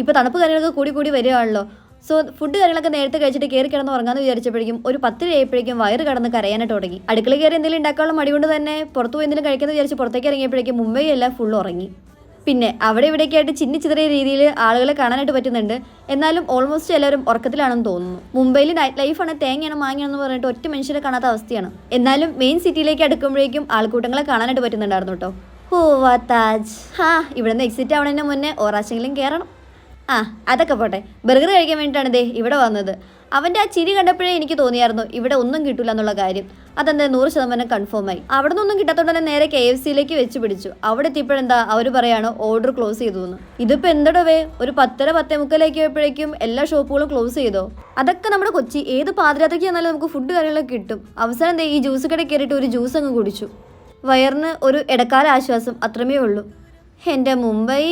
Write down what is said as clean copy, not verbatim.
ഇപ്പോൾ തണുപ്പ് കാര്യങ്ങളൊക്കെ കൂടി കൂടി വരികയാണല്ലോ. സോ ഫുഡ് കാര്യങ്ങളൊക്കെ നേരത്തെ കഴിച്ചിട്ട് കയറി കിടന്ന് ഉറങ്ങാമെന്ന് വിചാരിച്ചപ്പോഴേക്കും ഒരു 10 ആയപ്പോഴേക്കും വയറ് കടന്ന് കരയാനായിട്ട് തുടങ്ങി. അടുക്കള കയറി എന്തെങ്കിലും ഉണ്ടാക്കാനുള്ള മടി കൊണ്ട് തന്നെ പുറത്ത് പോയി എന്തെങ്കിലും കഴിക്കാമെന്ന് വിചാരിച്ച് പുറത്തേക്ക് ഇറങ്ങിയപ്പോഴേക്കും മുംബൈ എല്ലാം ഫുൾ ഉറങ്ങി. പിന്നെ അവിടെ ഇവിടേക്ക് ആയിട്ട് ചിന്നിച്ചിതറിയ രീതിയിൽ ആളുകളെ കാണാനായിട്ട് പറ്റുന്നുണ്ട്. എന്നാലും ഓൾമോസ്റ്റ് എല്ലാവരും ഉറക്കത്തിലാണെന്ന് തോന്നുന്നു. മുംബൈയിൽ നൈറ്റ് ലൈഫാണ്, തേങ്ങയാണ് മാങ്ങയാണെന്ന് പറഞ്ഞിട്ട് ഒറ്റ മനുഷ്യരെ കാണാത്ത അവസ്ഥയാണ്. എന്നാലും മെയിൻ സിറ്റിയിലേക്ക് അടുക്കുമ്പോഴേക്കും ആൾക്കൂട്ടങ്ങളെ കാണാനായിട്ട് പറ്റുന്നുണ്ടായിരുന്നു കേട്ടോ. ഓ വാ താജ്. ഇവിടെ നിന്ന് എക്സിറ്റ് ആവണതിന് മുന്നേ ഒരാശെങ്കിലും കയറണം. അതൊക്കെ പോട്ടെ, ബർഗർ കഴിക്കാൻ വേണ്ടിയിട്ടാണ് ദേ ഇവിടെ വന്നത്. അവൻ്റെ ആ ചിരി കണ്ടപ്പോഴേ എനിക്ക് തോന്നിയായിരുന്നു ഇവിടെ ഒന്നും കിട്ടില്ല എന്നുള്ള കാര്യം. അതെന്താ 100% കൺഫേമായി. അവിടെ നിന്നൊന്നും കിട്ടാത്തതുകൊണ്ട് തന്നെ നേരെ KFCയിലേക്ക് വെച്ച് പിടിച്ചു. അവിടെ എത്തിയപ്പോഴെന്താ അവർ പറയാണ് ഓർഡർ ക്ലോസ് ചെയ്തു എന്ന്. ഇതിപ്പോൾ എന്തടവേ, ഒരു 10:30 10:45 ആയപ്പോഴേക്കും എല്ലാ ഷോപ്പുകളും ക്ലോസ് ചെയ്തോ? അതൊക്കെ നമ്മുടെ കൊച്ചി, ഏത് പാതിരാത്രിക്ക് ചെന്നാലും നമുക്ക് ഫുഡ് കാര്യങ്ങളൊക്കെ കിട്ടും. അവസാനം എന്താ ഈ ജ്യൂസ് കടയിൽ കയറിയിട്ട് ഒരു ജ്യൂസ് അങ്ങ് കുടിച്ചു. വയറിന് ഒരു ഇടക്കാല ആശ്വാസം, അത്രമേ ഉള്ളൂ. എൻ്റെ മുംബൈ.